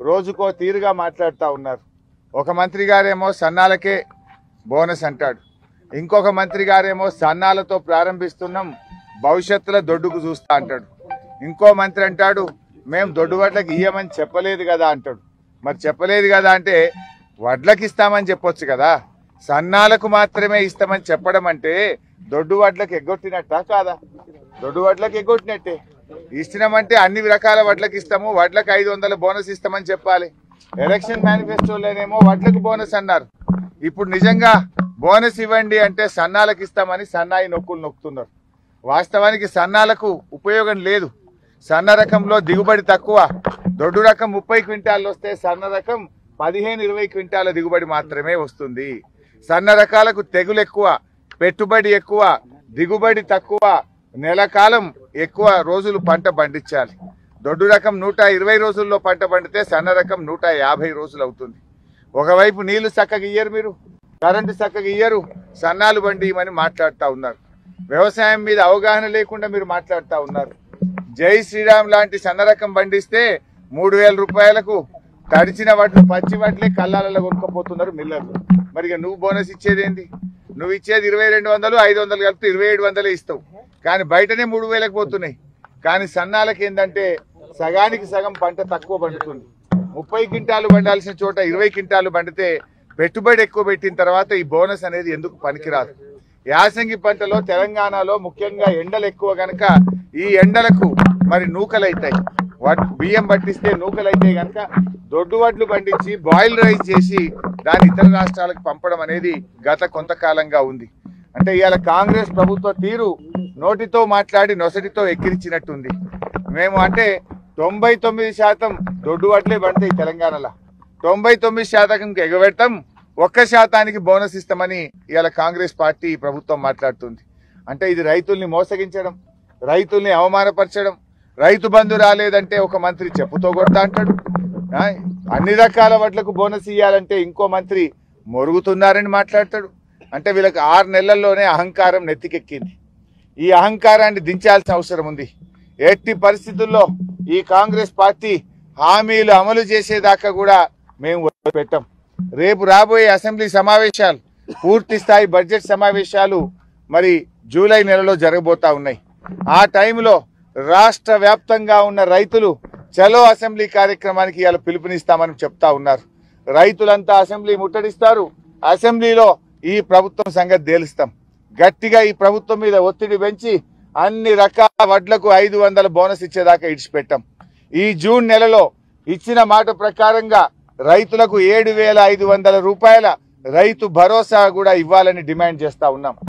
రోజుకో తీరుగా మాట్లాడుతూ ఉన్నారు. ఒక మంత్రి గారేమో సన్నాలకే బోనస్ అంటాడు, ఇంకొక మంత్రి గారేమో సన్నాలతో ప్రారంభిస్తున్నాం భవిష్యత్తులో దొడ్డుకు చూస్తా అంటాడు, ఇంకో మంత్రి అంటాడు మేము దొడ్డు వడ్లకి ఇయ్యమని చెప్పలేదు కదా అంటాడు. మరి చెప్పలేదు కదా అంటే వడ్లకి ఇస్తామని చెప్పొచ్చు కదా, సన్నాలకు మాత్రమే ఇస్తామని చెప్పడం అంటే దొడ్డు వడ్లకి ఎగ్గొట్టినట్టా కాదా? దొడ్డు వడ్లకి ఎగ్గొట్టినట్టే. ఇచ్చినామంటే అన్ని రకాల వడ్లకి ఇస్తాము, వడ్లకు 500 బోనస్ ఇస్తామని చెప్పాలి. ఎలక్షన్ మేనిఫెస్టోలోనేమో వడ్లకు బోనస్ అన్నారు. ఇప్పుడు నిజంగా బోనస్ ఇవ్వండి అంటే సన్నాలకు ఇస్తామని సన్నాయి నొక్కులు నొక్కుతున్నారు. వాస్తవానికి సన్నాలకు ఉపయోగం లేదు. సన్న రకంలో దిగుబడి తక్కువ. దొడ్డు రకం 30 క్వింటాలు వస్తే సన్న రకం 15-20 క్వింటాల దిగుబడి మాత్రమే వస్తుంది. సన్న రకాలకు తెగులు ఎక్కువ, పెట్టుబడి ఎక్కువ, దిగుబడి తక్కువ, నెల కాలం ఎక్కువ రోజులు పంట పండించాలి. దొడ్డు రకం 120 రోజుల్లో పంట పండితే సన్న రకం 150 రోజులు అవుతుంది. ఒకవైపు నీళ్లు చక్కగా ఇయ్యరు, మీరు కరెంటు చక్కగా ఇయ్యరు, సన్నాలు బండిమని మాట్లాడుతూ ఉన్నారు. వ్యవసాయం మీద అవగాహన లేకుండా మీరు మాట్లాడుతూ ఉన్నారు. జై శ్రీరామ్ లాంటి సన్న రకం పండిస్తే 3000 రూపాయలకు తడిచిన వడ్లు పచ్చి వడ్లే కళ్ళాలలో కొనుక్కపోతున్నారు మిల్లర్లు. మరి నువ్వు బోనస్ ఇచ్చేది ఏంది? నువ్వు ఇచ్చేది 2200, 500 కలిపితే 2700 ఇస్తావు, కానీ బయటనే 3000కి పోతున్నాయి. కానీ సన్నాలకి ఏంటంటే సగానికి సగం పంట తక్కువ పండుతుంది. 30 క్వింటాలు పండాల్సిన చోట 20 క్వింటాలు పండితే పెట్టుబడి ఎక్కువ పెట్టిన తర్వాత ఈ బోనస్ అనేది ఎందుకు పనికిరాదు. యాసంగి పంటలో తెలంగాణలో ముఖ్యంగా ఎండలు ఎక్కువ కనుక ఈ ఎండలకు మరి నూకలైతాయి, బియ్యం పట్టిస్తే నూకలైతాయి కనుక దొడ్డు వడ్లు పండించి బాయిల్ రైస్ చేసి దాన్ని ఇతర రాష్ట్రాలకు పంపడం అనేది గత కొంతకాలంగా ఉంది. అంటే ఇవాళ కాంగ్రెస్ ప్రభుత్వ తీరు నోటితో మాట్లాడి నొసటితో ఎక్కిరించినట్టుంది. మేము అంటే 99% దొడ్డు వడ్లే పండుతాయి తెలంగాణలో, 99% ఎగబెడతాం, 1% బోనస్ ఇస్తామని ఇవాళ కాంగ్రెస్ పార్టీ ప్రభుత్వం మాట్లాడుతుంది. అంటే ఇది రైతుల్ని మోసగించడం, రైతుల్ని అవమానపరచడం. రైతు బంధు రాలేదంటే ఒక మంత్రి చెప్పుతో కొడతా అంటాడు, అన్ని రకాల వడ్లకు బోనస్ ఇవ్వాలంటే ఇంకో మంత్రి మొరుగుతున్నారని మాట్లాడతాడు. అంటే వీళ్ళకి 6 నెలల్లోనే అహంకారం నెత్తికెక్కింది. ఈ అహంకారాన్ని దించాల్సిన అవసరం ఉంది. ఎట్టి పరిస్థితుల్లో ఈ కాంగ్రెస్ పార్టీ హామీలు అమలు చేసేదాకా కూడా మేము పెట్టాం. రేపు రాబోయే అసెంబ్లీ సమావేశాలు, పూర్తి స్థాయి బడ్జెట్ సమావేశాలు మరి జూలై నెలలో జరగబోతా ఉన్నాయి. ఆ టైంలో రాష్ట్ర వ్యాప్తంగా ఉన్న రైతులు చలో అసెంబ్లీ కార్యక్రమానికి ఇవాళ పిలుపునిస్తామని చెప్తా ఉన్నారు. రైతులంతా అసెంబ్లీ ముట్టడిస్తారు. అసెంబ్లీలో ఈ ప్రభుత్వం సంగతి తేలుస్తాం. గట్టిగా ఈ ప్రభుత్వం మీద ఒత్తిడి పెంచి అన్ని రకాల వడ్లకు 500 బోనస్ ఇచ్చేదాకా ఇడిచిపెట్టాం. ఈ జూన్ నెలలో ఇచ్చిన మాట ప్రకారంగా రైతులకు 7500 రూపాయల రైతు భరోసా కూడా ఇవ్వాలని డిమాండ్ చేస్తా ఉన్నాం.